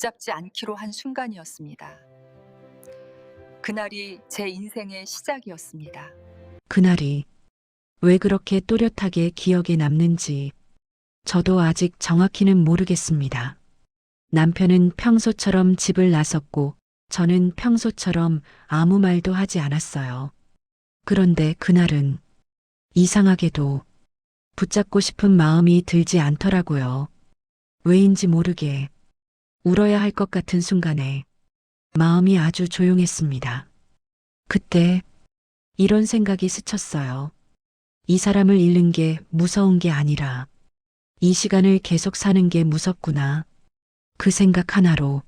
붙잡지 않기로 한 순간이었습니다. 그날이 제 인생의 시작이었습니다. 그날이 왜 그렇게 또렷하게 기억에 남는지 저도 아직 정확히는 모르겠습니다. 남편은 평소처럼 집을 나섰고 저는 평소처럼 아무 말도 하지 않았어요. 그런데 그날은 이상하게도 붙잡고 싶은 마음이 들지 않더라고요. 왜인지 모르게 울어야 할 것 같은 순간에 마음이 아주 조용했습니다. 그때 이런 생각이 스쳤어요. 이 사람을 잃는 게 무서운 게 아니라 이 시간을 계속 사는 게 무섭구나. 그 생각 하나로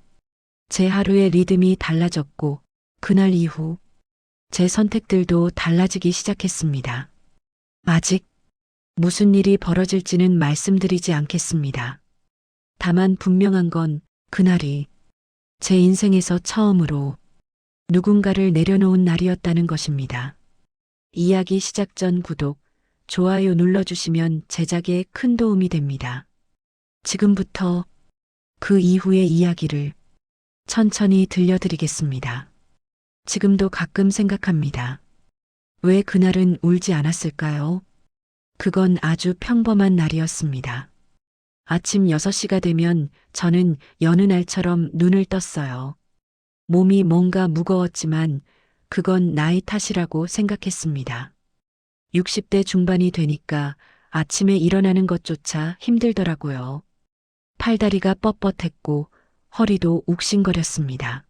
제 하루의 리듬이 달라졌고 그날 이후 제 선택들도 달라지기 시작했습니다. 아직 무슨 일이 벌어질지는 말씀드리지 않겠습니다. 다만 분명한 건 그날이 제 인생에서 처음으로 누군가를 내려놓은 날이었다는 것입니다. 이야기 시작 전 구독, 좋아요 눌러주시면 제작에 큰 도움이 됩니다. 지금부터 그 이후의 이야기를 천천히 들려드리겠습니다. 지금도 가끔 생각합니다. 왜 그날은 울지 않았을까요? 그건 아주 평범한 날이었습니다. 아침 6시가 되면 저는 여느 날처럼 눈을 떴어요. 몸이 뭔가 무거웠지만 그건 나이 탓이라고 생각했습니다. 60대 중반이 되니까 아침에 일어나는 것조차 힘들더라고요. 팔다리가 뻣뻣했고 허리도 욱신거렸습니다.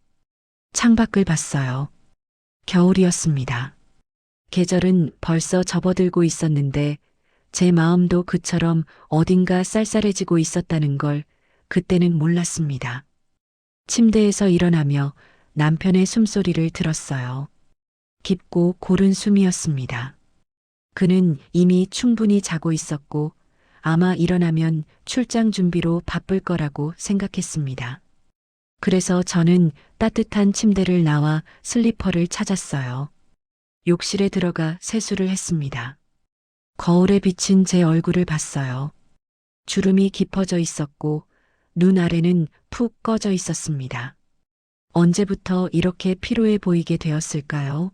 창밖을 봤어요. 겨울이었습니다. 계절은 벌써 접어들고 있었는데 제 마음도 그처럼 어딘가 쌀쌀해지고 있었다는 걸 그때는 몰랐습니다. 침대에서 일어나며 남편의 숨소리를 들었어요. 깊고 고른 숨이었습니다. 그는 이미 충분히 자고 있었고 아마 일어나면 출장 준비로 바쁠 거라고 생각했습니다. 그래서 저는 따뜻한 침대를 나와 슬리퍼를 찾았어요. 욕실에 들어가 세수를 했습니다. 거울에 비친 제 얼굴을 봤어요. 주름이 깊어져 있었고 눈 아래는 푹 꺼져 있었습니다. 언제부터 이렇게 피로해 보이게 되었을까요?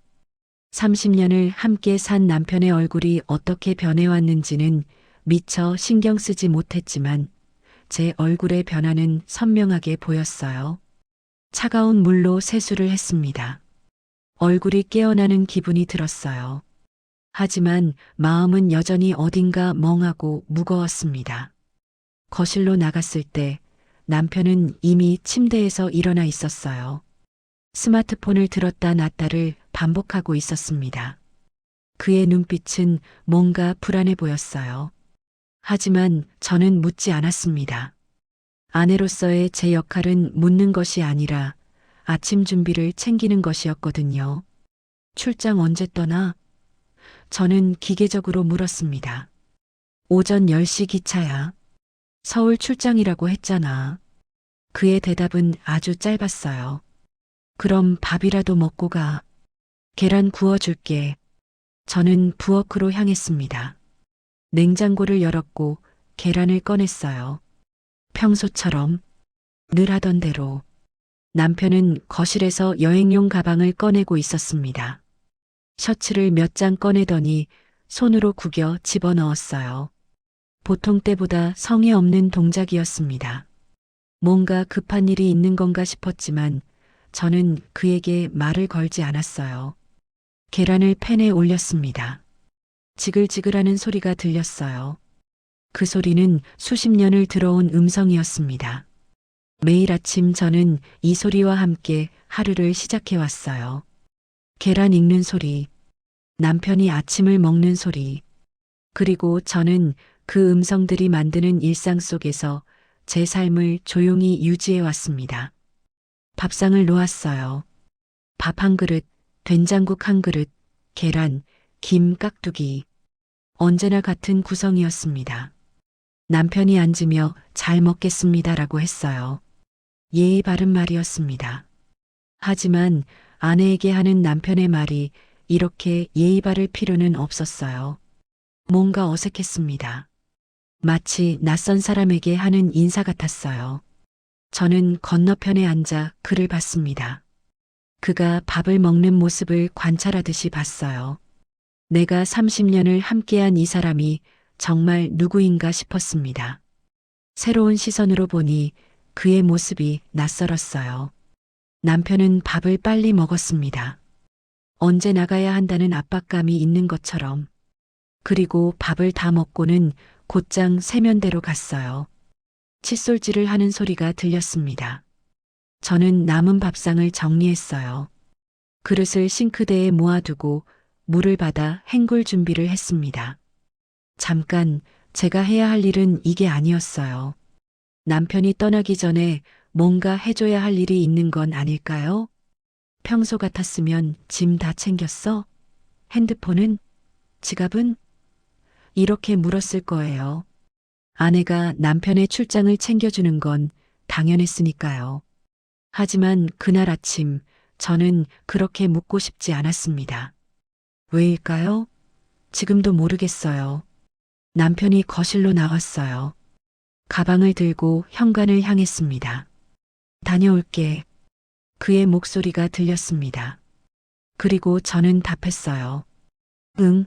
30년을 함께 산 남편의 얼굴이 어떻게 변해왔는지는 미처 신경 쓰지 못했지만 제 얼굴의 변화는 선명하게 보였어요. 차가운 물로 세수를 했습니다. 얼굴이 깨어나는 기분이 들었어요. 하지만 마음은 여전히 어딘가 멍하고 무거웠습니다. 거실로 나갔을 때 남편은 이미 침대에서 일어나 있었어요. 스마트폰을 들었다 놨다를 반복하고 있었습니다. 그의 눈빛은 뭔가 불안해 보였어요. 하지만 저는 묻지 않았습니다. 아내로서의 제 역할은 묻는 것이 아니라 아침 준비를 챙기는 것이었거든요. 출장 언제 떠나? 저는 기계적으로 물었습니다. 오전 10시 기차야. 서울 출장이라고 했잖아. 그의 대답은 아주 짧았어요. 그럼 밥이라도 먹고 가. 계란 구워줄게. 저는 부엌으로 향했습니다. 냉장고를 열었고 계란을 꺼냈어요. 평소처럼 늘 하던 대로 남편은 거실에서 여행용 가방을 꺼내고 있었습니다. 셔츠를 몇 장 꺼내더니 손으로 구겨 집어넣었어요. 보통 때보다 성의 없는 동작이었습니다. 뭔가 급한 일이 있는 건가 싶었지만 저는 그에게 말을 걸지 않았어요. 계란을 팬에 올렸습니다. 지글지글하는 소리가 들렸어요. 그 소리는 수십 년을 들어온 음성이었습니다. 매일 아침 저는 이 소리와 함께 하루를 시작해 왔어요. 계란 익는 소리, 남편이 아침을 먹는 소리, 그리고 저는 그 음성들이 만드는 일상 속에서 제 삶을 조용히 유지해 왔습니다. 밥상을 놓았어요. 밥 한 그릇, 된장국 한 그릇, 계란, 김, 깍두기. 언제나 같은 구성이었습니다. 남편이 앉으며 잘 먹겠습니다라고 했어요. 예의 바른 말이었습니다. 하지만 아내에게 하는 남편의 말이 이렇게 예의 바를 필요는 없었어요. 뭔가 어색했습니다. 마치 낯선 사람에게 하는 인사 같았어요. 저는 건너편에 앉아 그를 봤습니다. 그가 밥을 먹는 모습을 관찰하듯이 봤어요. 내가 30년을 함께한 이 사람이 정말 누구인가 싶었습니다. 새로운 시선으로 보니 그의 모습이 낯설었어요. 남편은 밥을 빨리 먹었습니다. 언제 나가야 한다는 압박감이 있는 것처럼. 그리고 밥을 다 먹고는 곧장 세면대로 갔어요. 칫솔질을 하는 소리가 들렸습니다. 저는 남은 밥상을 정리했어요. 그릇을 싱크대에 모아두고 물을 받아 헹굴 준비를 했습니다. 잠깐, 제가 해야 할 일은 이게 아니었어요. 남편이 떠나기 전에 뭔가 해줘야 할 일이 있는 건 아닐까요? 평소 같았으면 짐 다 챙겼어? 핸드폰은? 지갑은? 이렇게 물었을 거예요. 아내가 남편의 출장을 챙겨주는 건 당연했으니까요. 하지만 그날 아침 저는 그렇게 묻고 싶지 않았습니다. 왜일까요? 지금도 모르겠어요. 남편이 거실로 나왔어요. 가방을 들고 현관을 향했습니다. 다녀올게. 그의 목소리가 들렸습니다. 그리고 저는 답했어요. 응.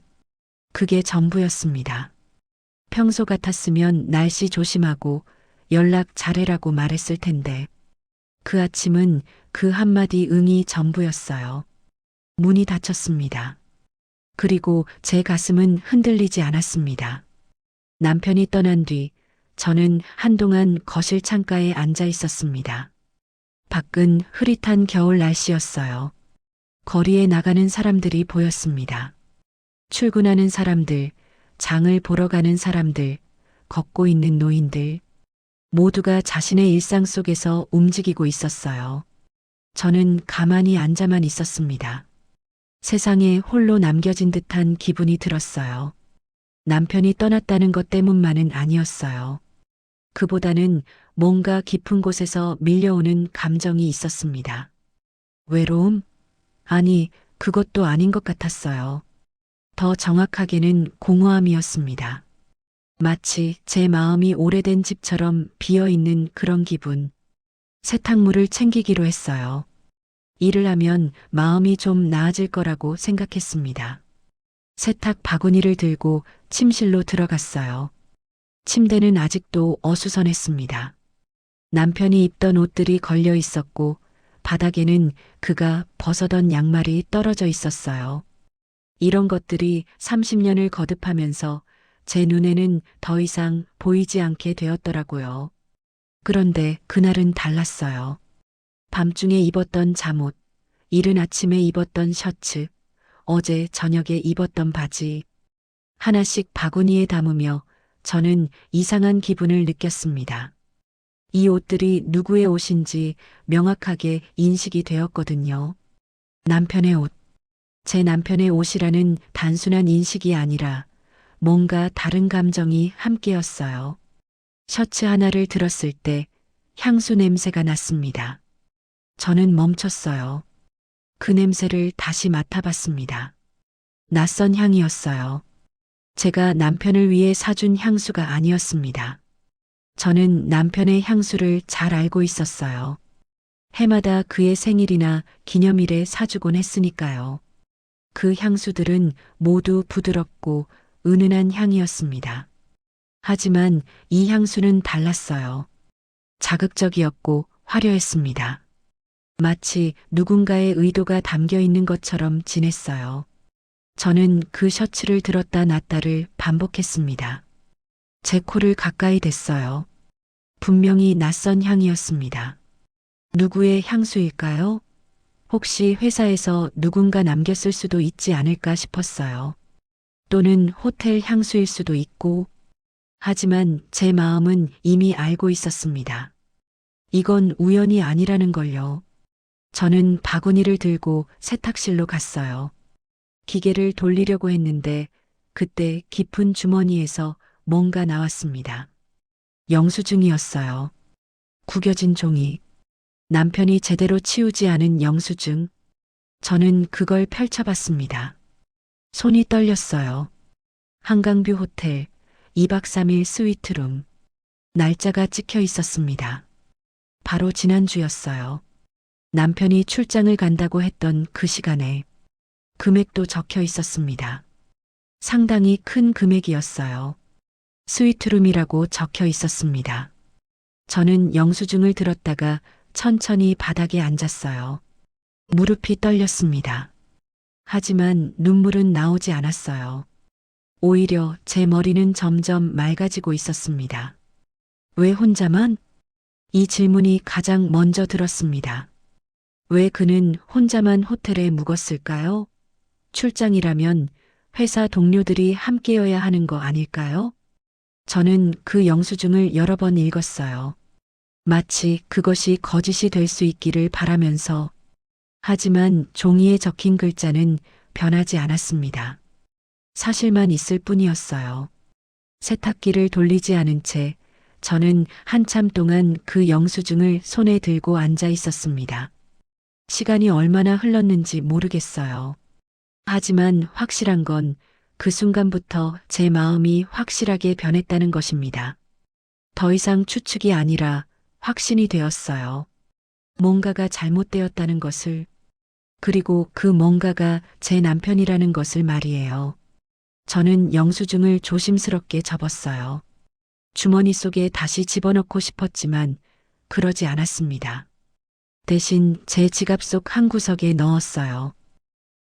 그게 전부였습니다. 평소 같았으면 날씨 조심하고 연락 잘해라고 말했을 텐데. 그 아침은 그 한마디 응이 전부였어요. 문이 닫혔습니다. 그리고 제 가슴은 흔들리지 않았습니다. 남편이 떠난 뒤 저는 한동안 거실 창가에 앉아 있었습니다. 밖은 흐릿한 겨울 날씨였어요. 거리에 나가는 사람들이 보였습니다. 출근하는 사람들, 장을 보러 가는 사람들, 걷고 있는 노인들, 모두가 자신의 일상 속에서 움직이고 있었어요. 저는 가만히 앉아만 있었습니다. 세상에 홀로 남겨진 듯한 기분이 들었어요. 남편이 떠났다는 것 때문만은 아니었어요. 그보다는 뭔가 깊은 곳에서 밀려오는 감정이 있었습니다. 외로움? 아니, 그것도 아닌 것 같았어요. 더 정확하게는 공허함이었습니다. 마치 제 마음이 오래된 집처럼 비어 있는 그런 기분. 세탁물을 챙기기로 했어요. 일을 하면 마음이 좀 나아질 거라고 생각했습니다. 세탁 바구니를 들고 침실로 들어갔어요. 침대는 아직도 어수선했습니다. 남편이 입던 옷들이 걸려 있었고 바닥에는 그가 벗어던 양말이 떨어져 있었어요. 이런 것들이 30년을 거듭하면서 제 눈에는 더 이상 보이지 않게 되었더라고요. 그런데 그날은 달랐어요. 밤중에 입었던 잠옷, 이른 아침에 입었던 셔츠, 어제 저녁에 입었던 바지, 하나씩 바구니에 담으며 저는 이상한 기분을 느꼈습니다. 이 옷들이 누구의 옷인지 명확하게 인식이 되었거든요. 남편의 옷. 제 남편의 옷이라는 단순한 인식이 아니라 뭔가 다른 감정이 함께였어요. 셔츠 하나를 들었을 때 향수 냄새가 났습니다. 저는 멈췄어요. 그 냄새를 다시 맡아봤습니다. 낯선 향이었어요. 제가 남편을 위해 사준 향수가 아니었습니다. 저는 남편의 향수를 잘 알고 있었어요. 해마다 그의 생일이나 기념일에 사주곤 했으니까요. 그 향수들은 모두 부드럽고 은은한 향이었습니다. 하지만 이 향수는 달랐어요. 자극적이었고 화려했습니다. 마치 누군가의 의도가 담겨 있는 것처럼 진했어요. 저는 그 셔츠를 들었다 놨다를 반복했습니다. 제 코를 가까이 댔어요. 분명히 낯선 향이었습니다. 누구의 향수일까요? 혹시 회사에서 누군가 남겼을 수도 있지 않을까 싶었어요. 또는 호텔 향수일 수도 있고, 하지만 제 마음은 이미 알고 있었습니다. 이건 우연이 아니라는 걸요. 저는 바구니를 들고 세탁실로 갔어요. 기계를 돌리려고 했는데 그때 깊은 주머니에서 뭔가 나왔습니다. 영수증이었어요. 구겨진 종이. 남편이 제대로 치우지 않은 영수증. 저는 그걸 펼쳐봤습니다. 손이 떨렸어요. 한강뷰 호텔 2박 3일 스위트룸. 날짜가 찍혀 있었습니다. 바로 지난주였어요. 남편이 출장을 간다고 했던 그 시간에 금액도 적혀 있었습니다. 상당히 큰 금액이었어요. 스위트룸이라고 적혀 있었습니다. 저는 영수증을 들었다가 천천히 바닥에 앉았어요. 무릎이 떨렸습니다. 하지만 눈물은 나오지 않았어요. 오히려 제 머리는 점점 맑아지고 있었습니다. 왜 혼자만? 이 질문이 가장 먼저 들었습니다. 왜 그는 혼자만 호텔에 묵었을까요? 출장이라면 회사 동료들이 함께여야 하는 거 아닐까요? 저는 그 영수증을 여러 번 읽었어요. 마치 그것이 거짓이 될 수 있기를 바라면서. 하지만 종이에 적힌 글자는 변하지 않았습니다. 사실만 있을 뿐이었어요. 세탁기를 돌리지 않은 채 저는 한참 동안 그 영수증을 손에 들고 앉아 있었습니다. 시간이 얼마나 흘렀는지 모르겠어요. 하지만 확실한 건 그 순간부터 제 마음이 확실하게 변했다는 것입니다. 더 이상 추측이 아니라 확신이 되었어요. 뭔가가 잘못되었다는 것을, 그리고 그 뭔가가 제 남편이라는 것을 말이에요. 저는 영수증을 조심스럽게 접었어요. 주머니 속에 다시 집어넣고 싶었지만 그러지 않았습니다. 대신 제 지갑 속 한 구석에 넣었어요.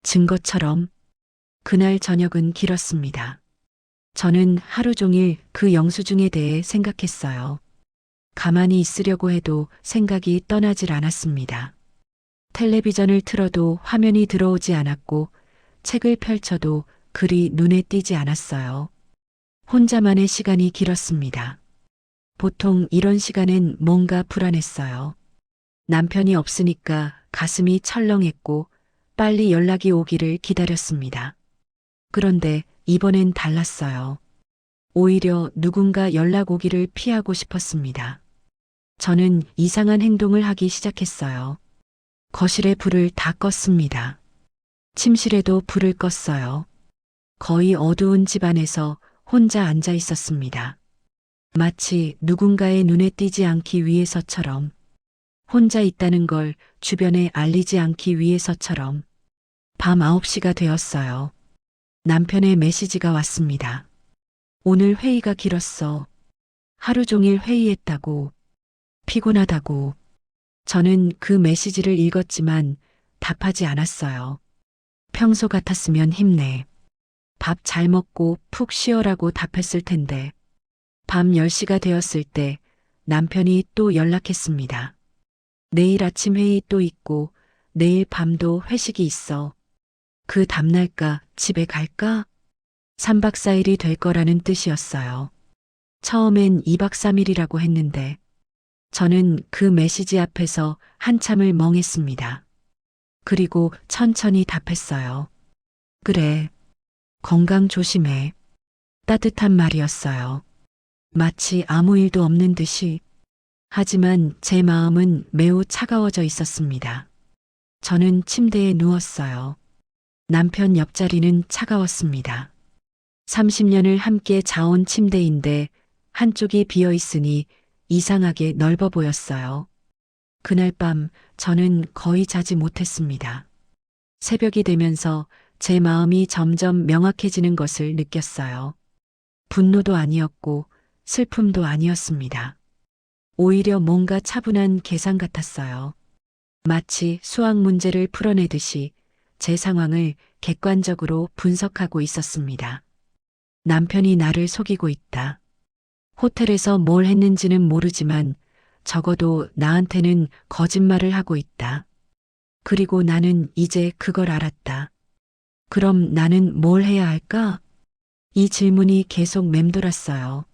증거처럼. 그날 저녁은 길었습니다. 저는 하루 종일 그 영수증에 대해 생각했어요. 가만히 있으려고 해도 생각이 떠나질 않았습니다. 텔레비전을 틀어도 화면이 들어오지 않았고 책을 펼쳐도 글이 눈에 띄지 않았어요. 혼자만의 시간이 길었습니다. 보통 이런 시간엔 뭔가 불안했어요. 남편이 없으니까 가슴이 철렁했고 빨리 연락이 오기를 기다렸습니다. 그런데 이번엔 달랐어요. 오히려 누군가 연락 오기를 피하고 싶었습니다. 저는 이상한 행동을 하기 시작했어요. 거실에 불을 다 껐습니다. 침실에도 불을 껐어요. 거의 어두운 집안에서 혼자 앉아 있었습니다. 마치 누군가의 눈에 띄지 않기 위해서처럼, 혼자 있다는 걸 주변에 알리지 않기 위해서처럼. 밤 9시가 되었어요. 남편의 메시지가 왔습니다. 오늘 회의가 길었어. 하루 종일 회의했다고. 피곤하다고. 저는 그 메시지를 읽었지만 답하지 않았어요. 평소 같았으면 힘내. 밥 잘 먹고 푹 쉬어라고 답했을 텐데. 밤 10시가 되었을 때 남편이 또 연락했습니다. 내일 아침 회의 또 있고 내일 밤도 회식이 있어. 그 다음날까 집에 갈까? 3박 4일이 될 거라는 뜻이었어요. 처음엔 2박 3일이라고 했는데 저는 그 메시지 앞에서 한참을 멍했습니다. 그리고 천천히 답했어요. 그래. 건강 조심해. 따뜻한 말이었어요. 마치 아무 일도 없는 듯이. 하지만 제 마음은 매우 차가워져 있었습니다. 저는 침대에 누웠어요. 남편 옆자리는 차가웠습니다. 30년을 함께 자온 침대인데 한쪽이 비어 있으니 이상하게 넓어 보였어요. 그날 밤 저는 거의 자지 못했습니다. 새벽이 되면서 제 마음이 점점 명확해지는 것을 느꼈어요. 분노도 아니었고 슬픔도 아니었습니다. 오히려 뭔가 차분한 계산 같았어요. 마치 수학 문제를 풀어내듯이 제 상황을 객관적으로 분석하고 있었습니다. 남편이 나를 속이고 있다. 호텔에서 뭘 했는지는 모르지만 적어도 나한테는 거짓말을 하고 있다. 그리고 나는 이제 그걸 알았다. 그럼 나는 뭘 해야 할까? 이 질문이 계속 맴돌았어요.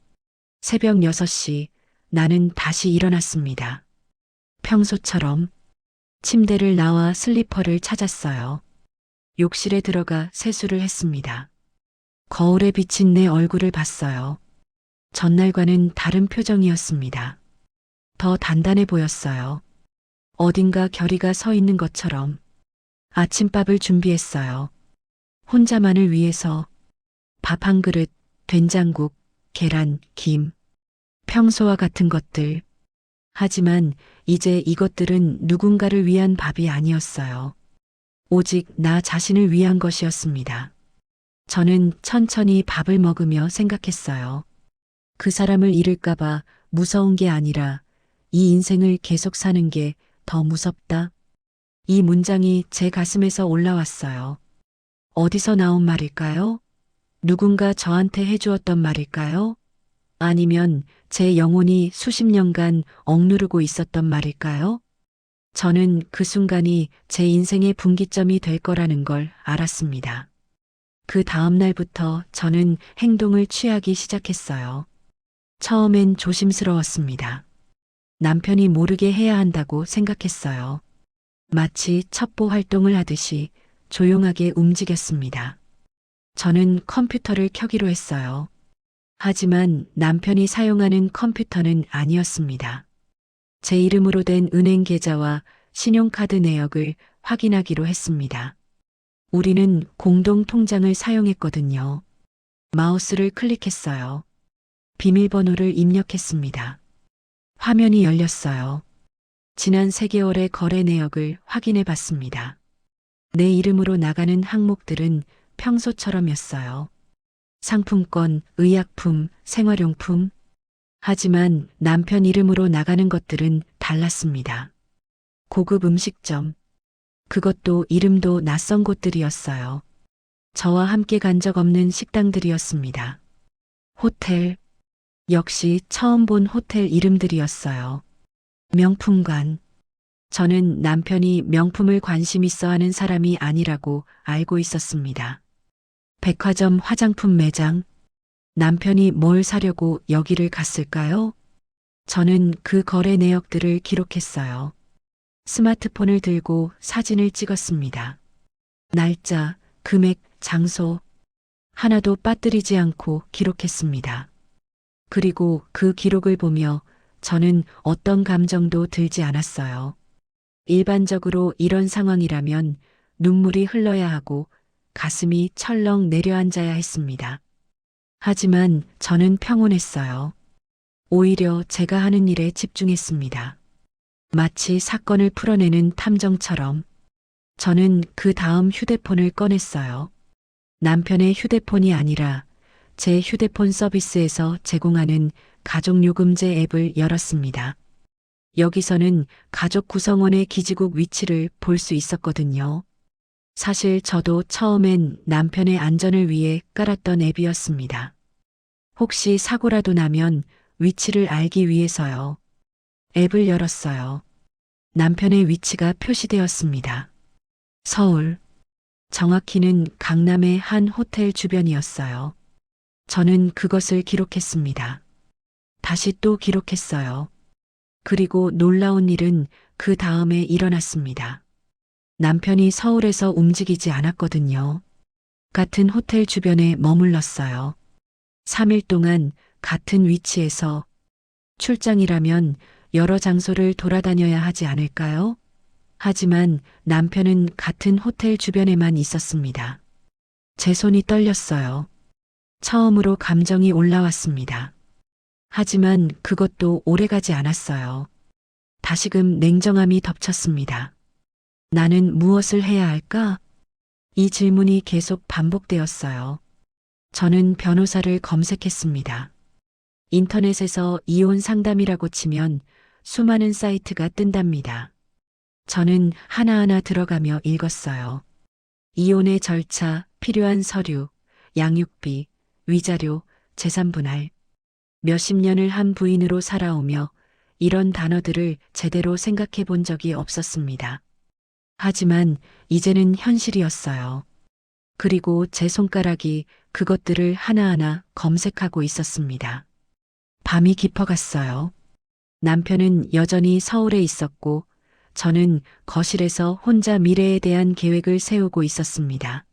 새벽 6시 나는 다시 일어났습니다. 평소처럼 침대를 나와 슬리퍼를 찾았어요. 욕실에 들어가 세수를 했습니다. 거울에 비친 내 얼굴을 봤어요. 전날과는 다른 표정이었습니다. 더 단단해 보였어요. 어딘가 결의가 서 있는 것처럼. 아침밥을 준비했어요. 혼자만을 위해서. 밥 한 그릇, 된장국, 계란, 김. 평소와 같은 것들. 하지만 이제 이것들은 누군가를 위한 밥이 아니었어요. 오직 나 자신을 위한 것이었습니다. 저는 천천히 밥을 먹으며 생각했어요. 그 사람을 잃을까봐 무서운 게 아니라 이 인생을 계속 사는 게 더 무섭다. 이 문장이 제 가슴에서 올라왔어요. 어디서 나온 말일까요? 누군가 저한테 해주었던 말일까요? 아니면 제 영혼이 수십 년간 억누르고 있었던 말일까요? 저는 그 순간이 제 인생의 분기점이 될 거라는 걸 알았습니다. 그 다음 날부터 저는 행동을 취하기 시작했어요. 처음엔 조심스러웠습니다. 남편이 모르게 해야 한다고 생각했어요. 마치 첩보 활동을 하듯이 조용하게 움직였습니다. 저는 컴퓨터를 켜기로 했어요. 하지만 남편이 사용하는 컴퓨터는 아니었습니다. 제 이름으로 된 은행 계좌와 신용카드 내역을 확인하기로 했습니다. 우리는 공동 통장을 사용했거든요. 마우스를 클릭했어요. 비밀번호를 입력했습니다. 화면이 열렸어요. 지난 3개월의 거래 내역을 확인해 봤습니다. 내 이름으로 나가는 항목들은 평소처럼이었어요. 상품권, 의약품, 생활용품. 하지만 남편 이름으로 나가는 것들은 달랐습니다. 고급 음식점. 그것도 이름도 낯선 곳들이었어요. 저와 함께 간 적 없는 식당들이었습니다. 호텔. 역시 처음 본 호텔 이름들이었어요. 명품관. 저는 남편이 명품을 관심 있어 하는 사람이 아니라고 알고 있었습니다. 백화점 화장품 매장. 남편이 뭘 사려고 여기를 갔을까요? 저는 그 거래 내역들을 기록했어요. 스마트폰을 들고 사진을 찍었습니다. 날짜, 금액, 장소. 하나도 빠뜨리지 않고 기록했습니다. 그리고 그 기록을 보며 저는 어떤 감정도 들지 않았어요. 일반적으로 이런 상황이라면 눈물이 흘러야 하고 가슴이 철렁 내려앉아야 했습니다. 하지만 저는 평온했어요. 오히려 제가 하는 일에 집중했습니다. 마치 사건을 풀어내는 탐정처럼 저는 그 다음 휴대폰을 꺼냈어요. 남편의 휴대폰이 아니라 제 휴대폰 서비스에서 제공하는 가족요금제 앱을 열었습니다. 여기서는 가족 구성원의 기지국 위치를 볼 수 있었거든요. 사실 저도 처음엔 남편의 안전을 위해 깔았던 앱이었습니다. 혹시 사고라도 나면 위치를 알기 위해서요. 앱을 열었어요. 남편의 위치가 표시되었습니다. 서울. 정확히는 강남의 한 호텔 주변이었어요. 저는 그것을 기록했습니다. 다시 또 기록했어요. 그리고 놀라운 일은 그 다음에 일어났습니다. 남편이 서울에서 움직이지 않았거든요. 같은 호텔 주변에 머물렀어요. 3일 동안 같은 위치에서. 출장이라면 여러 장소를 돌아다녀야 하지 않을까요? 하지만 남편은 같은 호텔 주변에만 있었습니다. 제 손이 떨렸어요. 처음으로 감정이 올라왔습니다. 하지만 그것도 오래가지 않았어요. 다시금 냉정함이 덮쳤습니다. 나는 무엇을 해야 할까? 이 질문이 계속 반복되었어요. 저는 변호사를 검색했습니다. 인터넷에서 이혼 상담이라고 치면 수많은 사이트가 뜬답니다. 저는 하나하나 들어가며 읽었어요. 이혼의 절차, 필요한 서류, 양육비, 위자료, 재산분할. 몇십 년을 한 부인으로 살아오며 이런 단어들을 제대로 생각해 본 적이 없었습니다. 하지만 이제는 현실이었어요. 그리고 제 손가락이 그것들을 하나하나 검색하고 있었습니다. 밤이 깊어갔어요. 남편은 여전히 서울에 있었고 저는 거실에서 혼자 미래에 대한 계획을 세우고 있었습니다.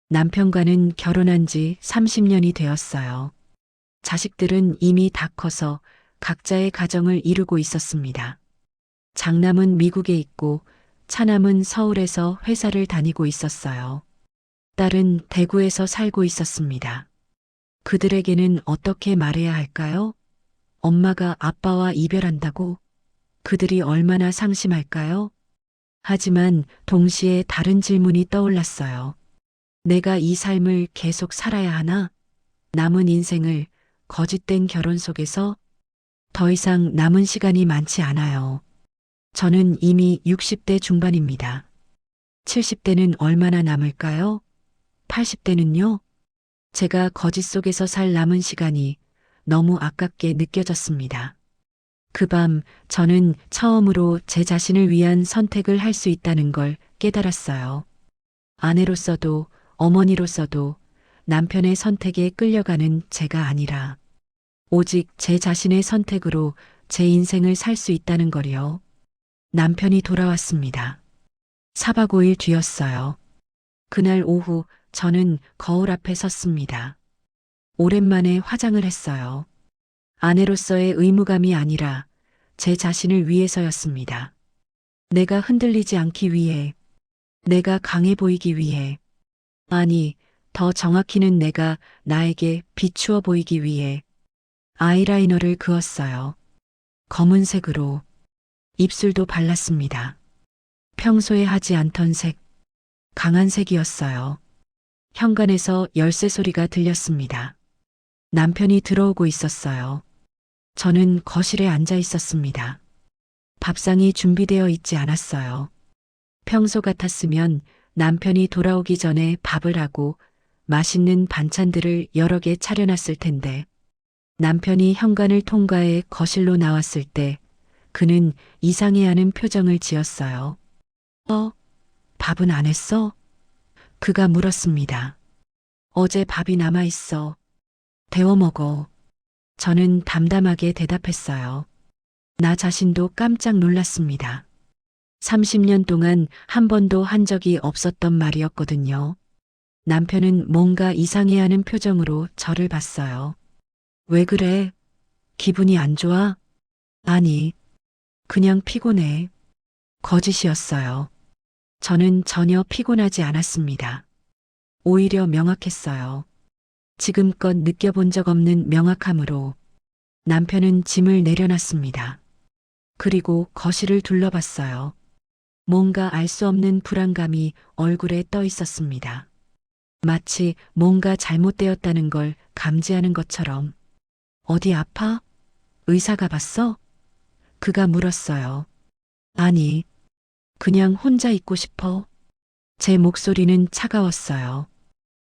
남편과는 결혼한 지 30년이 되었어요. 자식들은 이미 다 커서 각자의 가정을 이루고 있었습니다. 장남은 미국에 있고 차남은 서울에서 회사를 다니고 있었어요. 딸은 대구에서 살고 있었습니다. 그들에게는 어떻게 말해야 할까요? 엄마가 아빠와 이별한다고? 그들이 얼마나 상심할까요? 하지만 동시에 다른 질문이 떠올랐어요. 내가 이 삶을 계속 살아야 하나? 남은 인생을 거짓된 결혼 속에서 더 이상 남은 시간이 많지 않아요. 저는 이미 60대 중반입니다. 70대는 얼마나 남을까요? 80대는요? 제가 거짓 속에서 살 남은 시간이 너무 아깝게 느껴졌습니다. 그 밤 저는 처음으로 제 자신을 위한 선택을 할 수 있다는 걸 깨달았어요. 아내로서도 어머니로서도 남편의 선택에 끌려가는 제가 아니라 오직 제 자신의 선택으로 제 인생을 살 수 있다는 걸요. 남편이 돌아왔습니다. 4박 5일 뒤였어요. 그날 오후 저는 거울 앞에 섰습니다. 오랜만에 화장을 했어요. 아내로서의 의무감이 아니라 제 자신을 위해서였습니다. 내가 흔들리지 않기 위해, 내가 강해 보이기 위해, 아니, 더 정확히는 내가 나에게 비추어 보이기 위해 아이라이너를 그었어요. 검은색으로 입술도 발랐습니다. 평소에 하지 않던 색, 강한 색이었어요. 현관에서 열쇠 소리가 들렸습니다. 남편이 들어오고 있었어요. 저는 거실에 앉아 있었습니다. 밥상이 준비되어 있지 않았어요. 평소 같았으면 남편이 돌아오기 전에 밥을 하고 맛있는 반찬들을 여러 개 차려놨을 텐데 남편이 현관을 통과해 거실로 나왔을 때 그는 이상해하는 표정을 지었어요. 밥은 안 했어? 그가 물었습니다. 어제 밥이 남아있어. 데워 먹어. 저는 담담하게 대답했어요. 나 자신도 깜짝 놀랐습니다. 30년 동안 한 번도 한 적이 없었던 말이었거든요. 남편은 뭔가 이상해하는 표정으로 저를 봤어요. 왜 그래? 기분이 안 좋아? 아니, 그냥 피곤해. 거짓이었어요. 저는 전혀 피곤하지 않았습니다. 오히려 명확했어요. 지금껏 느껴본 적 없는 명확함으로 남편은 짐을 내려놨습니다. 그리고 거실을 둘러봤어요. 뭔가 알 수 없는 불안감이 얼굴에 떠 있었습니다. 마치 뭔가 잘못되었다는 걸 감지하는 것처럼. 어디 아파? 의사가 봤어? 그가 물었어요. 아니, 그냥 혼자 있고 싶어. 제 목소리는 차가웠어요.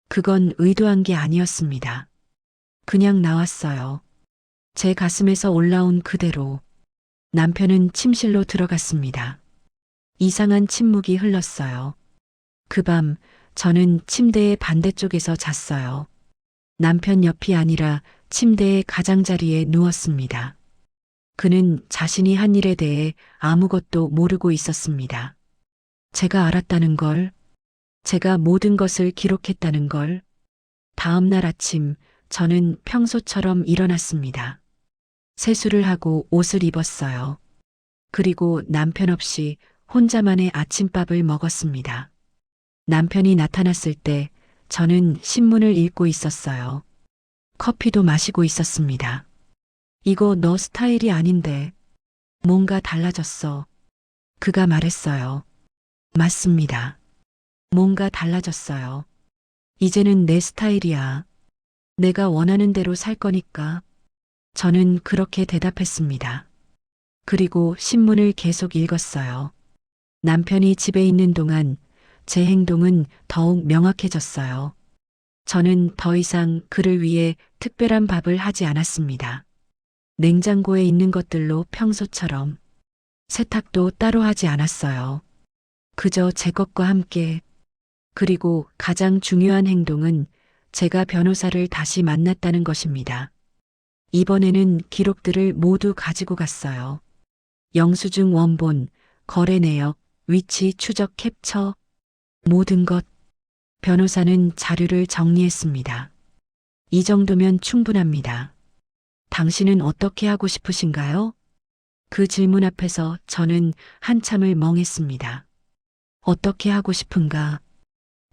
그건 의도한 게 아니었습니다. 그냥 나왔어요. 제 가슴에서 올라온 그대로. 남편은 침실로 들어갔습니다. 이상한 침묵이 흘렀어요. 그 밤 저는 침대의 반대쪽에서 잤어요. 남편 옆이 아니라 침대의 가장자리에 누웠습니다. 그는 자신이 한 일에 대해 아무것도 모르고 있었습니다. 제가 알았다는 걸, 제가 모든 것을 기록했다는 걸. 다음 날 아침 저는 평소처럼 일어났습니다. 세수를 하고 옷을 입었어요. 그리고 남편 없이 혼자만의 아침밥을 먹었습니다. 남편이 나타났을 때 저는 신문을 읽고 있었어요. 커피도 마시고 있었습니다. 이거 너 스타일이 아닌데. 뭔가 달라졌어. 그가 말했어요. 맞습니다. 뭔가 달라졌어요. 이제는 내 스타일이야. 내가 원하는 대로 살 거니까. 저는 그렇게 대답했습니다. 그리고 신문을 계속 읽었어요. 남편이 집에 있는 동안 제 행동은 더욱 명확해졌어요. 저는 더 이상 그를 위해 특별한 밥을 하지 않았습니다. 냉장고에 있는 것들로 평소처럼 세탁도 따로 하지 않았어요. 그저 제 것과 함께. 그리고 가장 중요한 행동은 제가 변호사를 다시 만났다는 것입니다. 이번에는 기록들을 모두 가지고 갔어요. 영수증 원본, 거래 내역, 위치 추적 캡처, 모든 것. 변호사는 자료를 정리했습니다. 이 정도면 충분합니다. 당신은 어떻게 하고 싶으신가요? 그 질문 앞에서 저는 한참을 멍했습니다. 어떻게 하고 싶은가?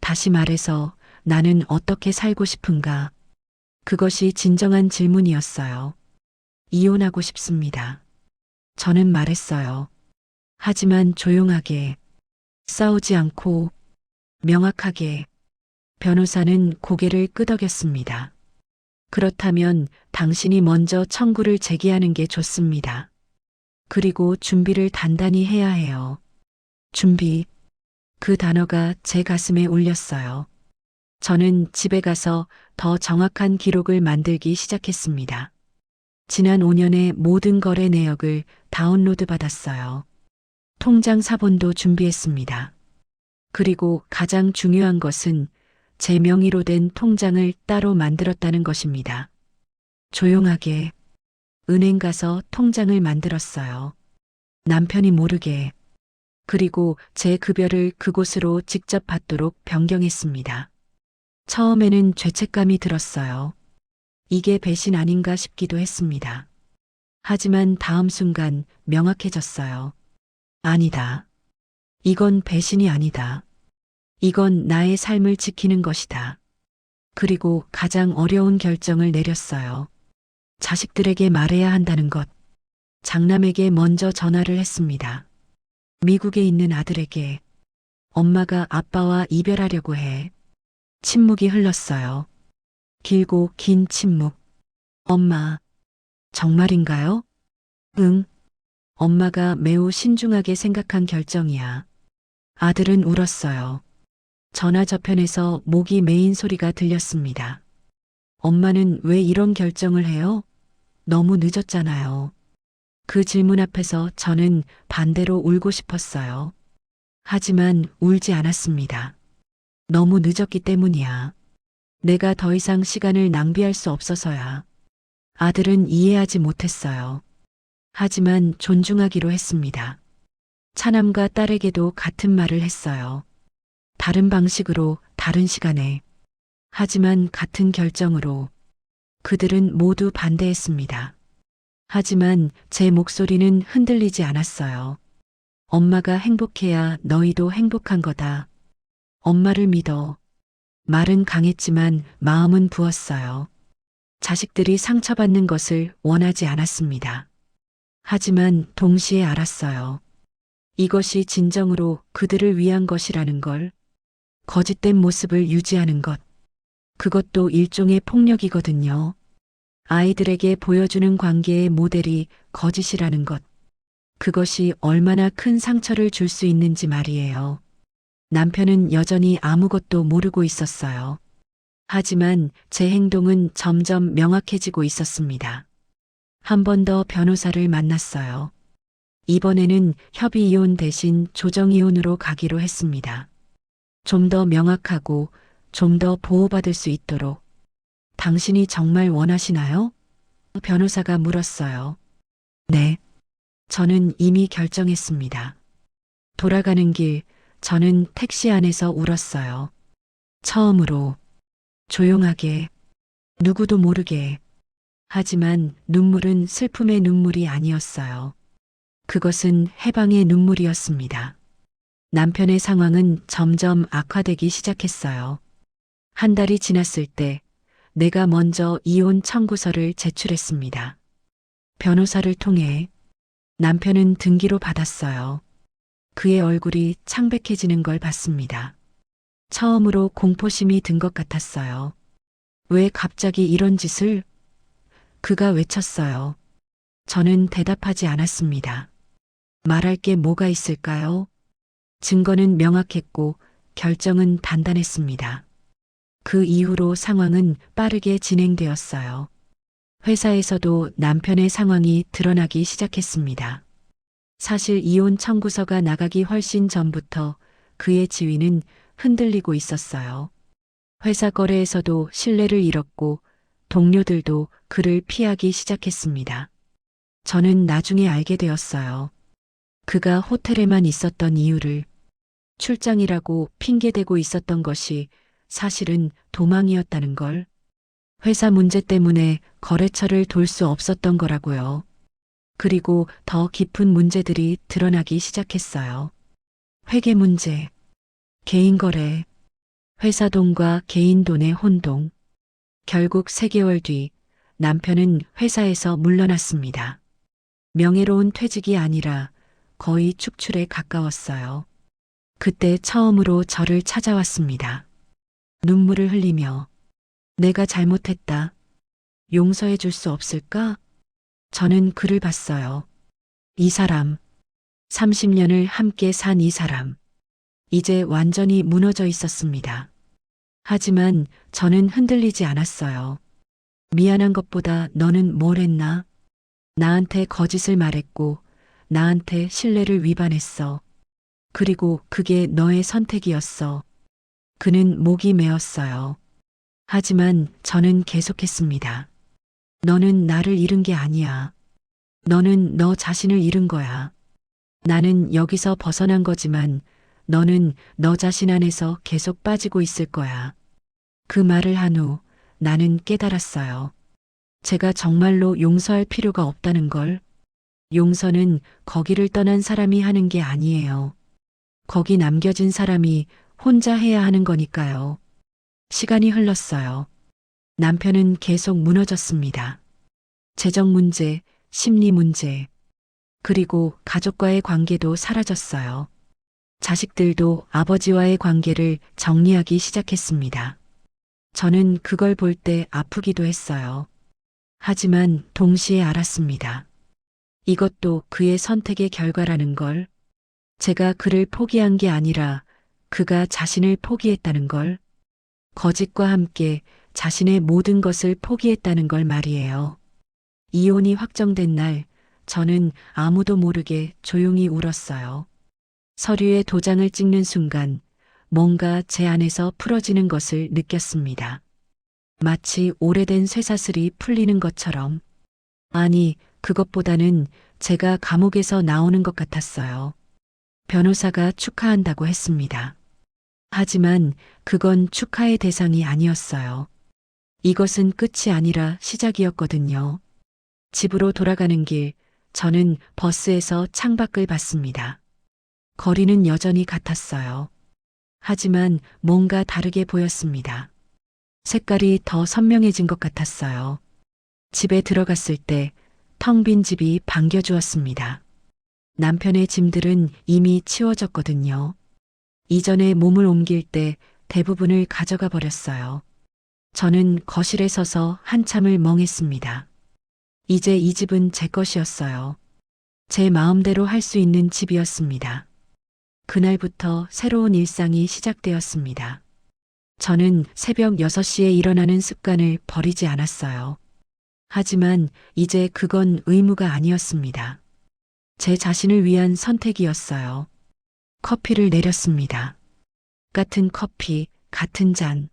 다시 말해서 나는 어떻게 살고 싶은가? 그것이 진정한 질문이었어요. 이혼하고 싶습니다. 저는 말했어요. 하지만 조용하게, 싸우지 않고, 명확하게. 변호사는 고개를 끄덕였습니다. 그렇다면 당신이 먼저 청구를 제기하는 게 좋습니다. 그리고 준비를 단단히 해야 해요. 준비. 그 단어가 제 가슴에 울렸어요. 저는 집에 가서 더 정확한 기록을 만들기 시작했습니다. 지난 5년의 모든 거래 내역을 다운로드 받았어요. 통장 사본도 준비했습니다. 그리고 가장 중요한 것은 제 명의로 된 통장을 따로 만들었다는 것입니다. 조용하게 은행 가서 통장을 만들었어요. 남편이 모르게. 그리고 제 급여를 그곳으로 직접 받도록 변경했습니다. 처음에는 죄책감이 들었어요. 이게 배신 아닌가 싶기도 했습니다. 하지만 다음 순간 명확해졌어요. 아니다. 이건 배신이 아니다. 이건 나의 삶을 지키는 것이다. 그리고 가장 어려운 결정을 내렸어요. 자식들에게 말해야 한다는 것. 장남에게 먼저 전화를 했습니다. 미국에 있는 아들에게 엄마가 아빠와 이별하려고 해. 침묵이 흘렀어요. 길고 긴 침묵. 엄마, 정말인가요? 응. 엄마가 매우 신중하게 생각한 결정이야. 아들은 울었어요. 전화 저편에서 목이 메인 소리가 들렸습니다. 엄마는 왜 이런 결정을 해요? 너무 늦었잖아요. 그 질문 앞에서 저는 반대로 울고 싶었어요. 하지만 울지 않았습니다. 너무 늦었기 때문이야. 내가 더 이상 시간을 낭비할 수 없어서야. 아들은 이해하지 못했어요. 하지만 존중하기로 했습니다. 차남과 딸에게도 같은 말을 했어요. 다른 방식으로, 다른 시간에. 하지만 같은 결정으로. 그들은 모두 반대했습니다. 하지만 제 목소리는 흔들리지 않았어요. 엄마가 행복해야 너희도 행복한 거다. 엄마를 믿어. 말은 강했지만 마음은 부었어요. 자식들이 상처받는 것을 원하지 않았습니다. 하지만 동시에 알았어요. 이것이 진정으로 그들을 위한 것이라는 걸. 거짓된 모습을 유지하는 것. 그것도 일종의 폭력이거든요. 아이들에게 보여주는 관계의 모델이 거짓이라는 것. 그것이 얼마나 큰 상처를 줄 수 있는지 말이에요. 남편은 여전히 아무것도 모르고 있었어요. 하지만 제 행동은 점점 명확해지고 있었습니다. 한 번 더 변호사를 만났어요. 이번에는 협의 이혼 대신 조정 이혼으로 가기로 했습니다. 좀 더 명확하고 좀 더 보호받을 수 있도록. 당신이 정말 원하시나요? 변호사가 물었어요. 네. 저는 이미 결정했습니다. 돌아가는 길, 저는 택시 안에서 울었어요. 처음으로, 조용하게, 누구도 모르게. 하지만 눈물은 슬픔의 눈물이 아니었어요. 그것은 해방의 눈물이었습니다. 남편의 상황은 점점 악화되기 시작했어요. 한 달이 지났을 때 내가 먼저 이혼 청구서를 제출했습니다. 변호사를 통해 남편은 등기로 받았어요. 그의 얼굴이 창백해지는 걸 봤습니다. 처음으로 공포심이 든 것 같았어요. 왜 갑자기 이런 짓을? 그가 외쳤어요. 저는 대답하지 않았습니다. 말할 게 뭐가 있을까요? 증거는 명확했고 결정은 단단했습니다. 그 이후로 상황은 빠르게 진행되었어요. 회사에서도 남편의 상황이 드러나기 시작했습니다. 사실 이혼 청구서가 나가기 훨씬 전부터 그의 지위는 흔들리고 있었어요. 회사 거래에서도 신뢰를 잃었고 동료들도 그를 피하기 시작했습니다. 저는 나중에 알게 되었어요. 그가 호텔에만 있었던 이유를 출장이라고 핑계대고 있었던 것이 사실은 도망이었다는 걸. 회사 문제 때문에 거래처를 돌 수 없었던 거라고요. 그리고 더 깊은 문제들이 드러나기 시작했어요. 회계 문제, 개인 거래, 회사 돈과 개인 돈의 혼동. 결국 3개월 뒤 남편은 회사에서 물러났습니다. 명예로운 퇴직이 아니라 거의 축출에 가까웠어요. 그때 처음으로 저를 찾아왔습니다. 눈물을 흘리며 내가 잘못했다. 용서해 줄 수 없을까? 저는 그를 봤어요. 이 사람, 30년을 함께 산 이 사람, 이제 완전히 무너져 있었습니다. 하지만 저는 흔들리지 않았어요. 미안한 것보다 너는 뭘 했나? 나한테 거짓을 말했고, 나한테 신뢰를 위반했어. 그리고 그게 너의 선택이었어. 그는 목이 메었어요. 하지만 저는 계속했습니다. 너는 나를 잃은 게 아니야. 너는 너 자신을 잃은 거야. 나는 여기서 벗어난 거지만 너는 너 자신 안에서 계속 빠지고 있을 거야. 그 말을 한 후 나는 깨달았어요. 제가 정말로 용서할 필요가 없다는 걸. 용서는 거기를 떠난 사람이 하는 게 아니에요. 거기 남겨진 사람이 혼자 해야 하는 거니까요. 시간이 흘렀어요. 남편은 계속 무너졌습니다. 재정 문제, 심리 문제, 그리고 가족과의 관계도 사라졌어요. 자식들도 아버지와의 관계를 정리하기 시작했습니다. 저는 그걸 볼 때 아프기도 했어요. 하지만 동시에 알았습니다. 이것도 그의 선택의 결과라는 걸. 제가 그를 포기한 게 아니라 그가 자신을 포기했다는 걸. 거짓과 함께 자신의 모든 것을 포기했다는 걸 말이에요. 이혼이 확정된 날, 저는 아무도 모르게 조용히 울었어요. 서류에 도장을 찍는 순간 뭔가 제 안에서 풀어지는 것을 느꼈습니다. 마치 오래된 쇠사슬이 풀리는 것처럼. 아니, 그것보다는 제가 감옥에서 나오는 것 같았어요. 변호사가 축하한다고 했습니다. 하지만 그건 축하의 대상이 아니었어요. 이것은 끝이 아니라 시작이었거든요. 집으로 돌아가는 길, 저는 버스에서 창밖을 봤습니다. 거리는 여전히 같았어요. 하지만 뭔가 다르게 보였습니다. 색깔이 더 선명해진 것 같았어요. 집에 들어갔을 때 텅 빈 집이 반겨주었습니다. 남편의 짐들은 이미 치워졌거든요. 이전에 몸을 옮길 때 대부분을 가져가 버렸어요. 저는 거실에 서서 한참을 멍했습니다. 이제 이 집은 제 것이었어요. 제 마음대로 할 수 있는 집이었습니다. 그날부터 새로운 일상이 시작되었습니다. 저는 새벽 6시에 일어나는 습관을 버리지 않았어요. 하지만 이제 그건 의무가 아니었습니다. 제 자신을 위한 선택이었어요. 커피를 내렸습니다. 같은 커피, 같은 잔.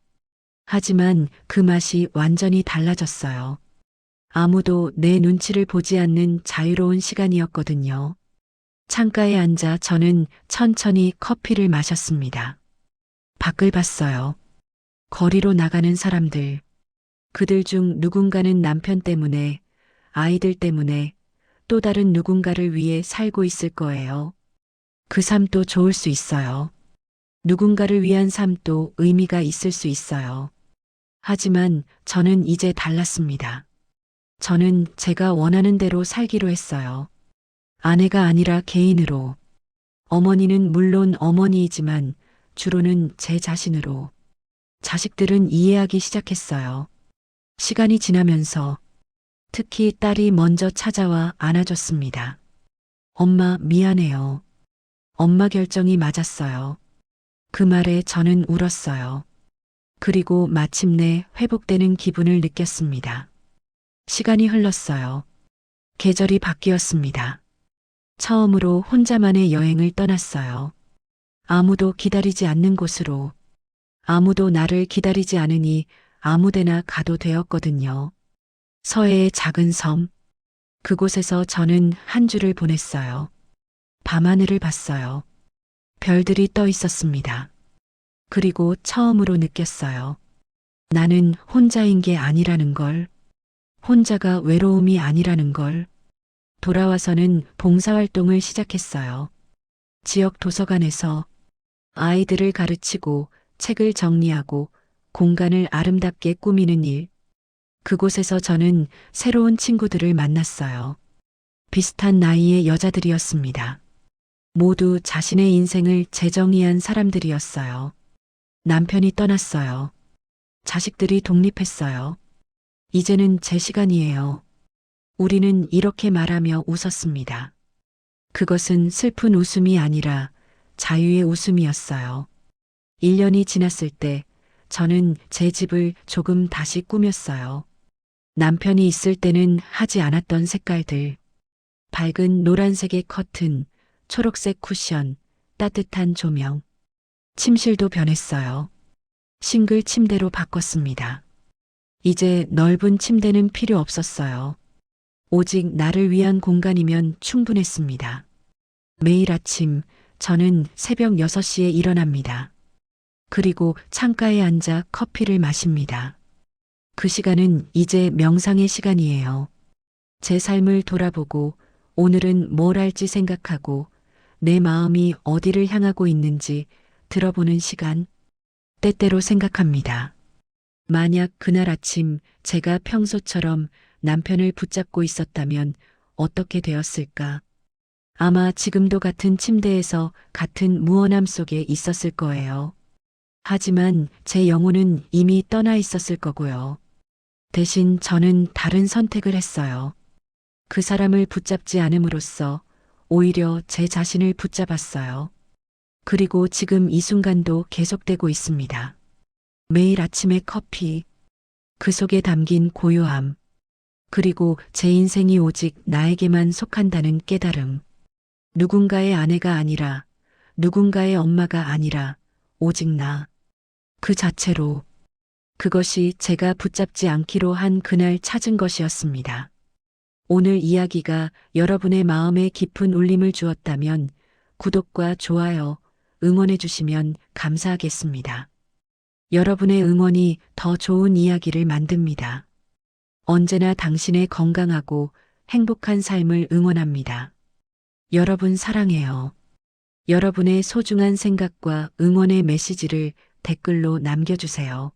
하지만 그 맛이 완전히 달라졌어요. 아무도 내 눈치를 보지 않는 자유로운 시간이었거든요. 창가에 앉아 저는 천천히 커피를 마셨습니다. 밖을 봤어요. 거리로 나가는 사람들. 그들 중 누군가는 남편 때문에, 아이들 때문에, 또 다른 누군가를 위해 살고 있을 거예요. 그 삶도 좋을 수 있어요. 누군가를 위한 삶도 의미가 있을 수 있어요. 하지만 저는 이제 달랐습니다. 저는 제가 원하는 대로 살기로 했어요. 아내가 아니라 개인으로. 어머니는 물론 어머니이지만 주로는 제 자신으로. 자식들은 이해하기 시작했어요. 시간이 지나면서 특히 딸이 먼저 찾아와 안아줬습니다. 엄마 미안해요. 엄마 결정이 맞았어요. 그 말에 저는 울었어요. 그리고 마침내 회복되는 기분을 느꼈습니다. 시간이 흘렀어요. 계절이 바뀌었습니다. 처음으로 혼자만의 여행을 떠났어요. 아무도 기다리지 않는 곳으로. 아무도 나를 기다리지 않으니 아무데나 가도 되었거든요. 서해의 작은 섬. 그곳에서 저는 한 주를 보냈어요. 밤하늘을 봤어요. 별들이 떠 있었습니다. 그리고 처음으로 느꼈어요. 나는 혼자인 게 아니라는 걸. 혼자가 외로움이 아니라는 걸. 돌아와서는 봉사활동을 시작했어요. 지역 도서관에서 아이들을 가르치고 책을 정리하고 공간을 아름답게 꾸미는 일. 그곳에서 저는 새로운 친구들을 만났어요. 비슷한 나이의 여자들이었습니다. 모두 자신의 인생을 재정의한 사람들이었어요. 남편이 떠났어요. 자식들이 독립했어요. 이제는 제 시간이에요. 우리는 이렇게 말하며 웃었습니다. 그것은 슬픈 웃음이 아니라 자유의 웃음이었어요. 1년이 지났을 때 저는 제 집을 조금 다시 꾸몄어요. 남편이 있을 때는 하지 않았던 색깔들. 밝은 노란색의 커튼, 초록색 쿠션, 따뜻한 조명. 침실도 변했어요. 싱글 침대로 바꿨습니다. 이제 넓은 침대는 필요 없었어요. 오직 나를 위한 공간이면 충분했습니다. 매일 아침 저는 새벽 6시에 일어납니다. 그리고 창가에 앉아 커피를 마십니다. 그 시간은 이제 명상의 시간이에요. 제 삶을 돌아보고 오늘은 뭘 할지 생각하고 내 마음이 어디를 향하고 있는지 들어보는 시간. 때때로 생각합니다. 만약 그날 아침 제가 평소처럼 남편을 붙잡고 있었다면 어떻게 되었을까? 아마 지금도 같은 침대에서 같은 무언함 속에 있었을 거예요. 하지만 제 영혼은 이미 떠나 있었을 거고요. 대신 저는 다른 선택을 했어요. 그 사람을 붙잡지 않음으로써 오히려 제 자신을 붙잡았어요. 그리고 지금 이 순간도 계속되고 있습니다. 매일 아침의 커피, 그 속에 담긴 고요함, 그리고 제 인생이 오직 나에게만 속한다는 깨달음. 누군가의 아내가 아니라, 누군가의 엄마가 아니라, 오직 나. 그 자체로. 그것이 제가 붙잡지 않기로 한 그날 찾은 것이었습니다. 오늘 이야기가 여러분의 마음에 깊은 울림을 주었다면 구독과 좋아요, 응원해 주시면 감사하겠습니다. 여러분의 응원이 더 좋은 이야기를 만듭니다. 언제나 당신의 건강하고 행복한 삶을 응원합니다. 여러분 사랑해요. 여러분의 소중한 생각과 응원의 메시지를 댓글로 남겨주세요.